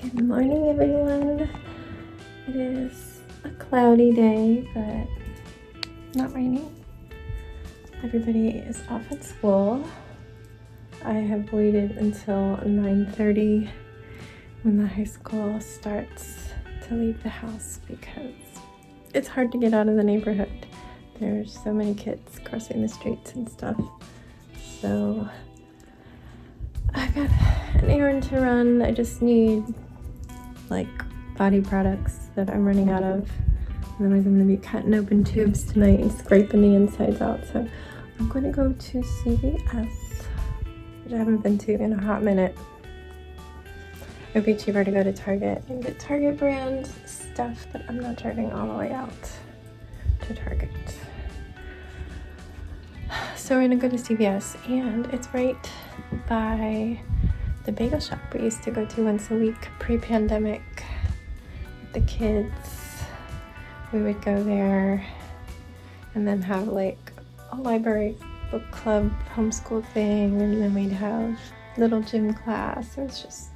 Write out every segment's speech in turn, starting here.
Good morning, everyone. It is a cloudy day, but not raining. Everybody is off at school. I have waited until 9:30 when the high school starts to leave the house because it's hard to get out of the neighborhood. There's so many kids crossing the streets and stuff. So I've got an errand to run. I just need like body products that I'm running out of. Otherwise I'm going to be cutting open tubes tonight and scraping the insides out. So I'm going to go to CVS, which I haven't been to in a hot minute. It would be cheaper to go to Target and get Target brand stuff, but I'm not driving all the way out to Target. So we're gonna go to CVS, and it's right by the bagel shop we used to go to once a week pre-pandemic with the kids. We would go there and then have like a library book club homeschool thing, and then we'd have little gym class. It was just,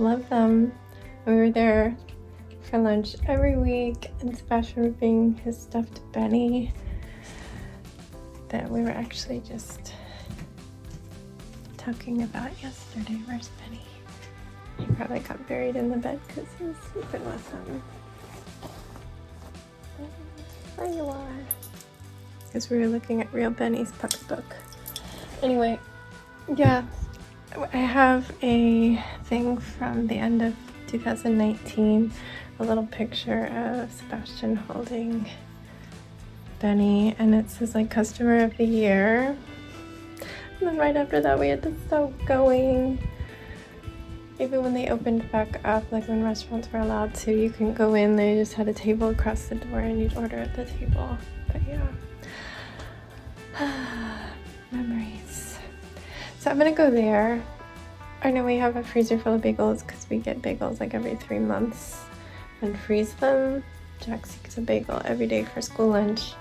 love them. We were there for lunch every week, and Sebastian would bring his stuffed Benny that we were actually just talking about yesterday. Where's Benny? He probably got buried in the bed because he was sleeping with him. There you are. Because we were looking at Real Benny's puppy book. Anyway, yeah, I have a thing from the end of 2019, a little picture of Sebastian holding Benny, and it says like customer of the year. And then right after that we had the stove going. Even when they opened back up, like when restaurants were allowed to, you couldn't go in. They just had a table across the door and you'd order at the table. But yeah. Memories. So I'm gonna go there. I know we have a freezer full of bagels because we get bagels like every 3 months and freeze them. Jax eats a bagel every day for school lunch.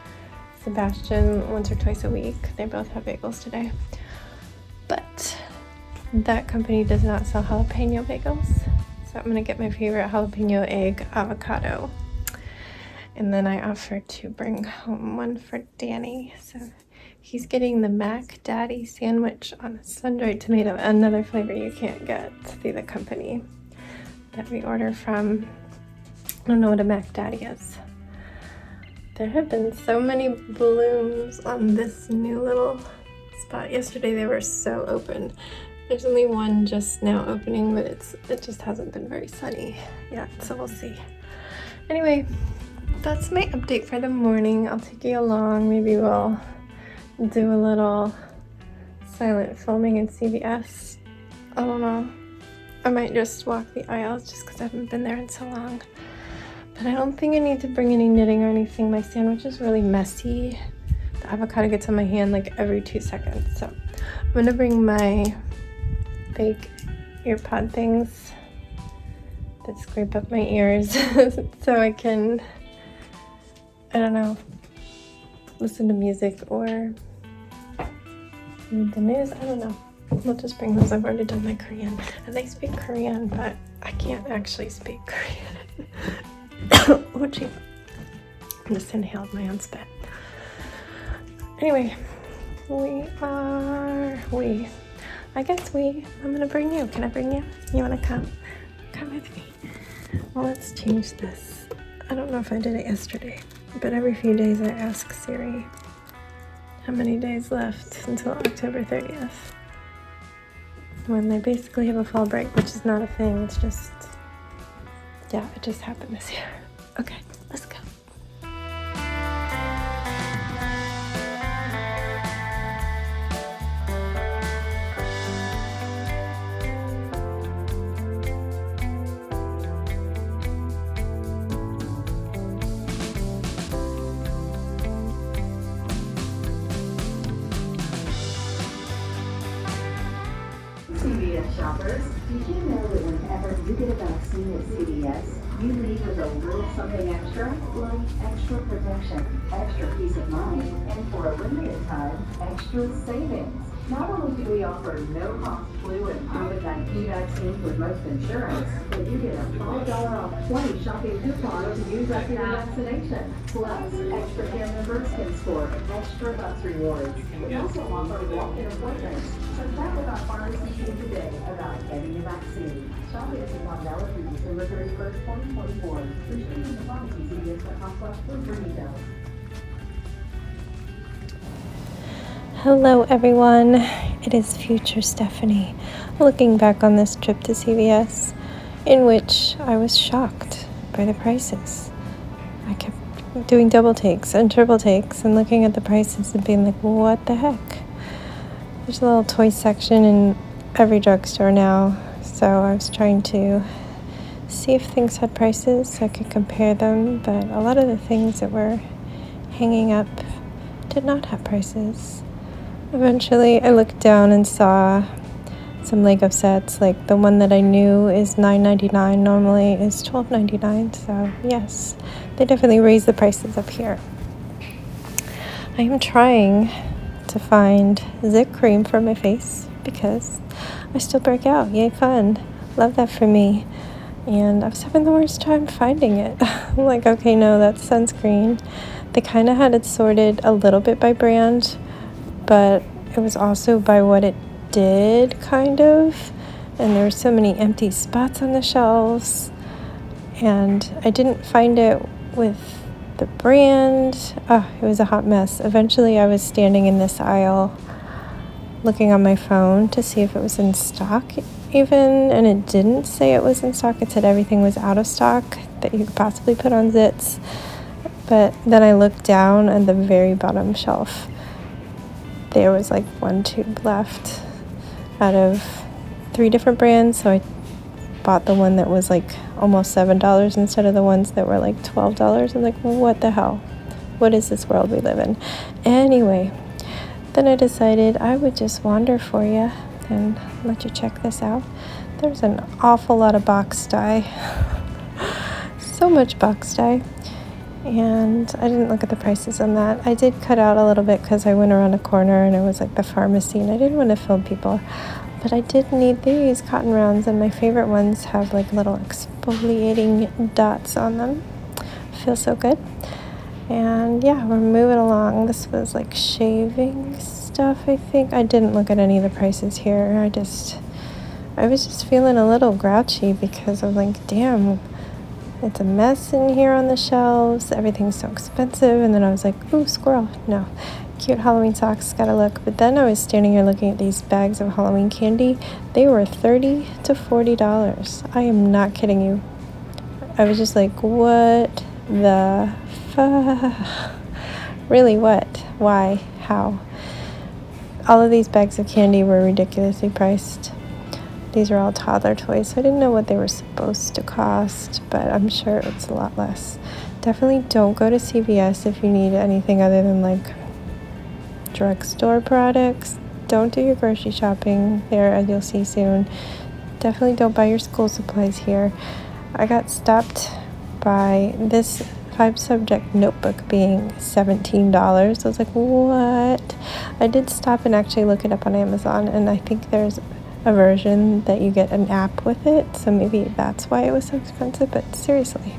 Sebastian once or twice a week. They both have bagels today. But that company does not sell jalapeno bagels. So I'm gonna get my favorite jalapeno egg avocado. And then I offered to bring home one for Danny. So he's getting the Mac Daddy sandwich on a sun-dried tomato, another flavor you can't get through the company that we order from. I don't know what a Mac Daddy is. There have been so many blooms on this new little spot. Yesterday they were so open. There's only one just now opening, but it just hasn't been very sunny yet, so we'll see. Anyway, that's my update for the morning. I'll take you along. Maybe we'll do a little silent filming in CVS. I don't know. I might just walk the aisles just because I haven't been there in so long. But I don't think I need to bring any knitting or anything. My sandwich is really messy. The avocado gets on my hand like every 2 seconds. So I'm gonna bring my fake earpod things that scrape up my ears so I can, I don't know, listen to music or read the news. I don't know. We'll just bring those. I've already done my Korean. And they speak Korean, but I can't actually speak Korean. Oh, gee. I just inhaled my own spit. Anyway, I'm gonna bring you. Can I bring you? You wanna come? Come with me. Well, let's change this. I don't know if I did it yesterday, but every few days I ask Siri how many days left until October 30th. When they basically have a fall break, which is not a thing, it's just, yeah, it just happened this year. Okay, let's go. CVS shoppers, did you know that whenever you get a vaccine at CVS, you leave with a little something extra, like extra protection, extra peace of mind, and for a limited time, extra savings? Not only do we offer no-cost flu and COVID-19 vaccines with most insurance, but you get a $5 off 20 shopping coupons to use after your vaccination. Plus, extra care members can score extra bucks rewards. We also offer walk-in appointments. So chat with our pharmacy team today about getting your vaccine. Shopping is valid through December 31st, 2024. Restrictions to pharmacy CVS.com/flu for details. Hello everyone, it is future Stephanie looking back on this trip to CVS in which I was shocked by the prices. I kept doing double takes and triple takes and looking at the prices and being like, what the heck? There's a little toy section in every drugstore now, so I was trying to see if things had prices so I could compare them, but a lot of the things that were hanging up did not have prices. Eventually, I looked down and saw some Lego sets. Like the one that I knew is $9.99 normally is $12.99. So yes, they definitely raised the prices up here. I am trying to find zit cream for my face because I still break out. Yay, fun! Love that for me. And I was having the worst time finding it. I'm like, okay, no, that's sunscreen. They kind of had it sorted a little bit by brand, but it was also by what it did, kind of. And there were so many empty spots on the shelves. And I didn't find it with the brand. Oh, it was a hot mess. Eventually, I was standing in this aisle looking on my phone to see if it was in stock even. And it didn't say it was in stock. It said everything was out of stock that you could possibly put on zits. But then I looked down at the very bottom shelf. There was like one tube left out of 3 different brands, so I bought the one that was like almost $7 instead of the ones that were like $12. I'm like, well, what the hell? What is this world we live in? Anyway, then I decided I would just wander for you and let you check this out. There's an awful lot of box dye. So much box dye. And I didn't look at the prices on that. I did cut out a little bit because I went around a corner and it was like the pharmacy and I didn't want to film people. But I did need these cotton rounds, and my favorite ones have like little exfoliating dots on them. Feels so good. And yeah, we're moving along. This was like shaving stuff, I think. I didn't look at any of the prices here. I was just feeling a little grouchy because I'm like, damn, it's a mess in here on the shelves. Everything's so expensive. And then I was like, ooh, squirrel. No. Cute Halloween socks. Gotta look. But then I was standing here looking at these bags of Halloween candy. They were $30 to $40. I am not kidding you. I was just like, what the fuck? Really, what? Why? How? All of these bags of candy were ridiculously priced. These are all toddler toys, so I didn't know what they were supposed to cost, but I'm sure it's a lot less. Definitely don't go to CVS if you need anything other than like drugstore products. Don't do your grocery shopping there, as you'll see soon. Definitely don't buy your school supplies here. I got stopped by this 5-subject notebook being $17. I was like, what? I did stop and actually look it up on Amazon, and I think there's a version that you get an app with it, so maybe that's why it was so expensive. But seriously,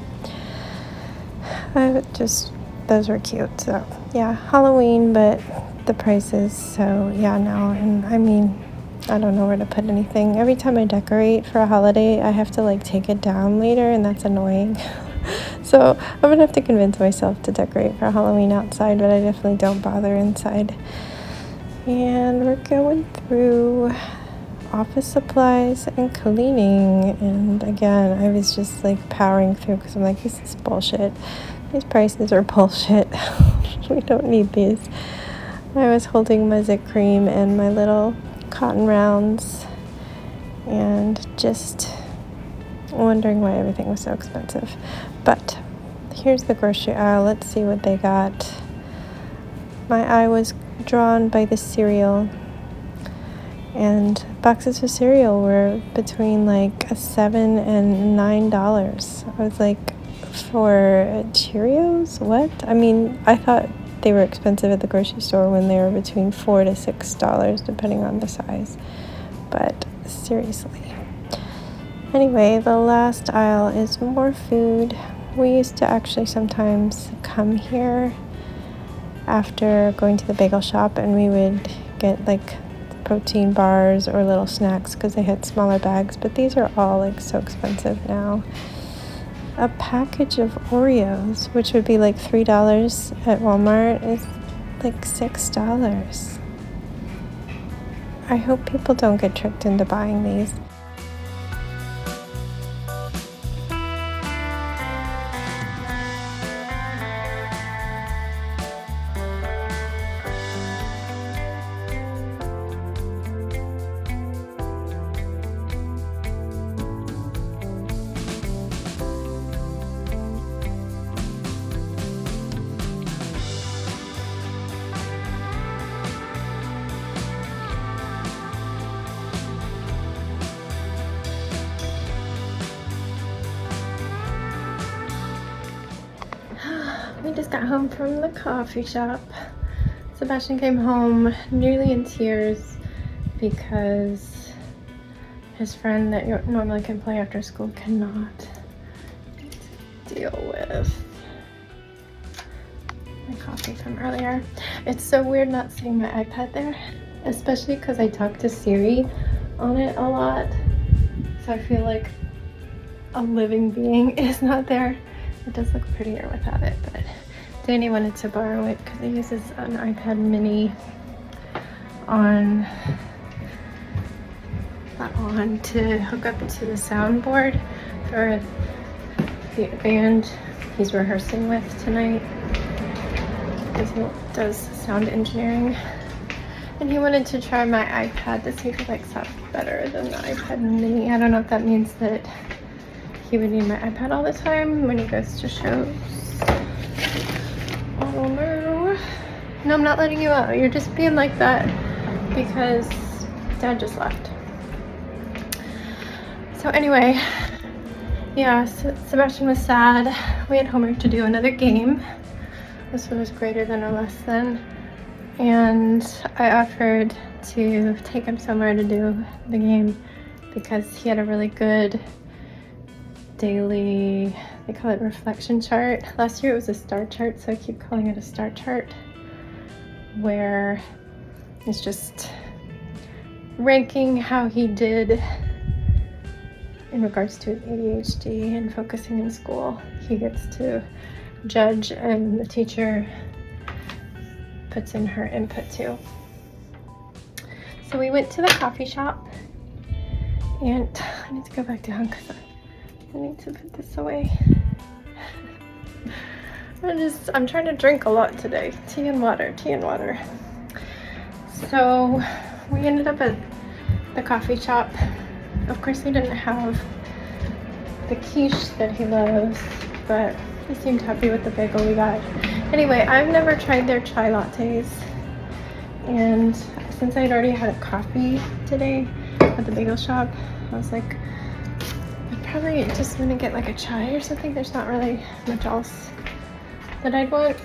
those were cute. So yeah, Halloween, but the prices, so yeah, no. And I mean, I don't know where to put anything. Every time I decorate for a holiday, I have to like take it down later, and that's annoying. So I'm gonna have to convince myself to decorate for Halloween outside, but I definitely don't bother inside. And we're going through office supplies and cleaning, and again, I was just like powering through because I'm like, this is bullshit. These prices are bullshit. We don't need these. I was holding my zit cream and my little cotton rounds and just wondering why everything was so expensive. But here's the grocery aisle. Let's see what they got. My eye was drawn by the cereal, and boxes of cereal were between like $7 and $9. I was like, for Cheerios? What? I mean, I thought they were expensive at the grocery store when they were between $4 to $6, depending on the size. But seriously. Anyway, the last aisle is more food. We used to actually sometimes come here after going to the bagel shop, and we would get like protein bars or little snacks because they had smaller bags, but these are all like so expensive now. A package of Oreos, which would be like $3 at Walmart, is like $6. I hope people don't get tricked into buying these. We just got home from the coffee shop. Sebastian came home nearly in tears because his friend that normally can play after school cannot deal with my coffee from earlier. It's so weird not seeing my iPad there, especially because I talk to Siri on it a lot. So I feel like a living being is not there. It does look prettier without it, but Danny wanted to borrow it because he uses an iPad mini on to hook up to the soundboard for the band he's rehearsing with tonight, because he does sound engineering. And he wanted to try my iPad to see if he likes that better than the iPad mini. I don't know if that means that he would need my iPad all the time when he goes to shows. Oh no. No, I'm not letting you out. You're just being like that because Dad just left. So anyway, yeah, Sebastian was sad. We had homework to do, another game. This one was greater than or less than. And I offered to take him somewhere to do the game because he had a really good daily, they call it reflection chart. Last year it was a star chart, so I keep calling it a star chart, where it's just ranking how he did in regards to his ADHD and focusing in school. He gets to judge, and the teacher puts in her input too. So we went to the coffee shop, and I need to go back down because I need to put this away. I'm trying to drink a lot today. Tea and water. So we ended up at the coffee shop. Of course, he didn't have the quiche that he loves, but he seemed happy with the bagel we got. Anyway, I've never tried their chai lattes, and since I'd already had a coffee today at the bagel shop, I was like, I'd probably just want to get like a chai or something. There's not really much else that I'd want.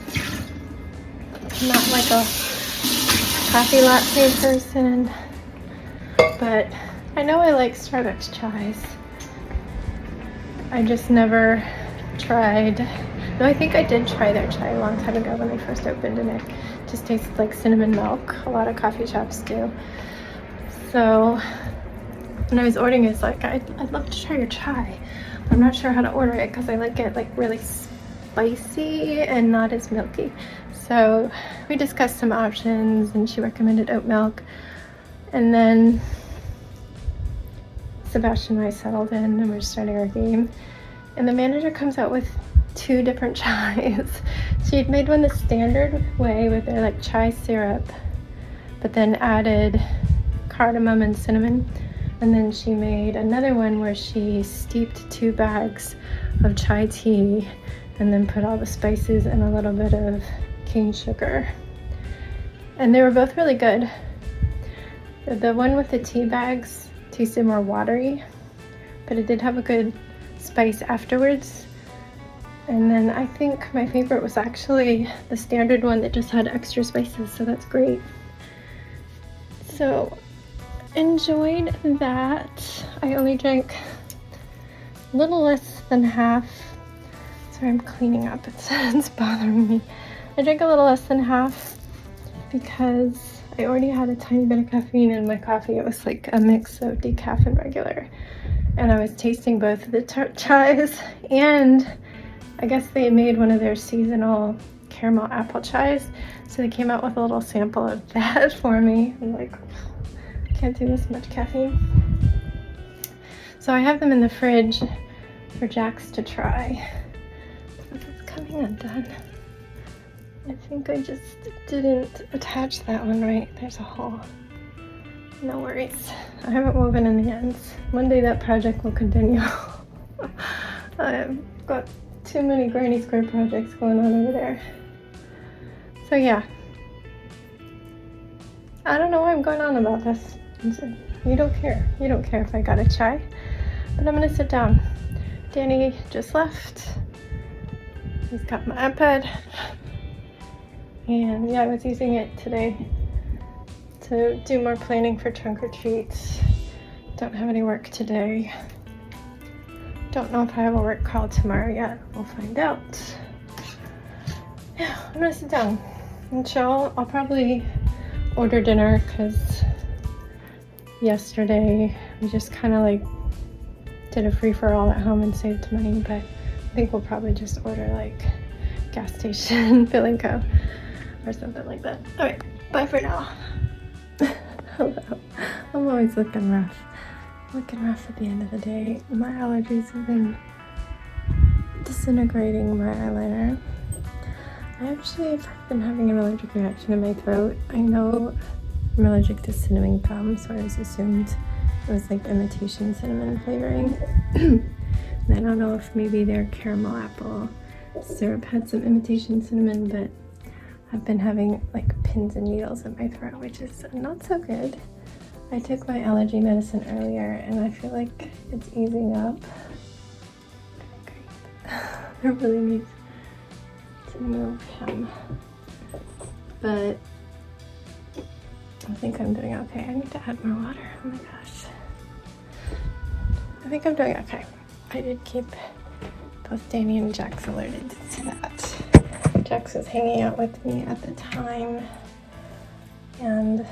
I'm not like a coffee latte person, but I know I like Starbucks chais. I just never tried. No, I think I did try their chai a long time ago when they first opened, and it just tastes like cinnamon milk. A lot of coffee shops do. So when I was ordering, it's like, I'd love to try your chai. I'm not sure how to order it because I like it like really spicy and not as milky. So we discussed some options, and she recommended oat milk. And then Sebastian and I settled in, and we're starting our game. And the manager comes out with 2 different chais. She had made one the standard way with their like chai syrup, but then added cardamom and cinnamon. And then she made another one where she steeped 2 bags of chai tea and then put all the spices and a little bit of cane sugar. And they were both really good. The one with the tea bags tasted more watery, but it did have a good spice afterwards. And then I think my favorite was actually the standard one that just had extra spices, so that's great. So enjoyed that. I only drank a little less than half. Sorry, I'm cleaning up. It's bothering me. I drank a little less than half because I already had a tiny bit of caffeine in my coffee. It was like a mix of decaf and regular. And I was tasting both of the chais, and I guess they made one of their seasonal caramel apple chais. So they came out with a little sample of that for me. I'm like, can't do this much caffeine. So I have them in the fridge for Jax to try. It's coming undone. I think I just didn't attach that one right. There's a hole. No worries. I haven't woven in the ends. One day that project will continue. I've got too many granny square projects going on over there. So yeah. I don't know why I'm going on about this. You don't care. You don't care if I got a chai. But I'm gonna sit down. Danny just left. He's got my iPad. And yeah, I was using it today to do more planning for trunk or treats. Don't have any work today. Don't know if I have a work call tomorrow yet. We'll find out. Yeah, I'm gonna sit down and chill. I'll probably order dinner because yesterday we just kind of like did a free-for-all at home and saved money, but I think we'll probably just order like gas station fill and go or something like that. All right, bye for now. Hello. I'm always looking rough. Looking rough at the end of the day. My allergies have been disintegrating my eyeliner. I actually have been having an allergic reaction in my throat. I know I'm allergic to cinnamon gum, so I just assumed it was like imitation cinnamon flavoring. And I don't know if maybe their caramel apple syrup had some imitation cinnamon, but I've been having like pins and needles in my throat, which is not so good. I took my allergy medicine earlier and I feel like it's easing up. Great. I really need to move him. But I think I'm doing okay. I need to add more water. Oh my gosh. I think I'm doing okay. I did keep both Danny and Jax alerted to that. Jax was hanging out with me at the time, and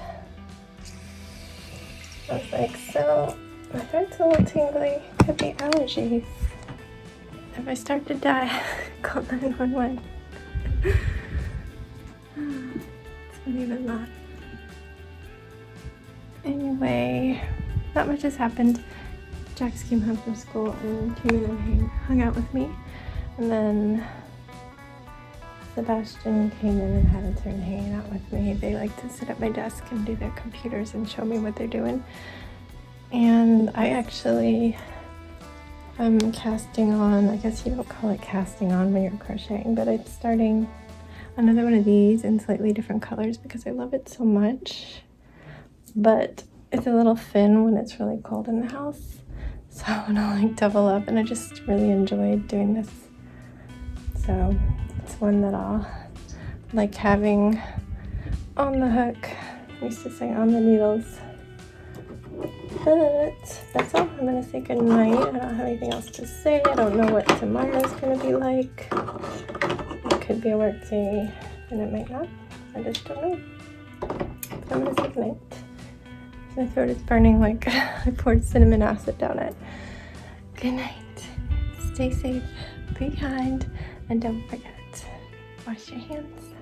I was like, so my throat's a little tingly, could be allergies. If I start to die, call 911. It's funny than that. Anyway, not much has happened. Jax came home from school and came in and hung out with me, and then Sebastian came in and had a turn hanging out with me. They like to sit at my desk and do their computers and show me what they're doing. And I actually am casting on, I guess you don't call it casting on when you're crocheting, but it's starting another one of these in slightly different colors because I love it so much. But it's a little thin when it's really cold in the house. So I'm gonna like double up, and I just really enjoyed doing this. So it's one that I'll like having on the hook. I used to say on the needles. But that's all. I'm gonna say good night. I don't have anything else to say. I don't know what tomorrow's gonna be like. It could be a work day and it might not. I just don't know. So I'm gonna say good night. My throat is burning like I poured cinnamon acid down it. Good night. Stay safe, be kind, and don't forget, wash your hands.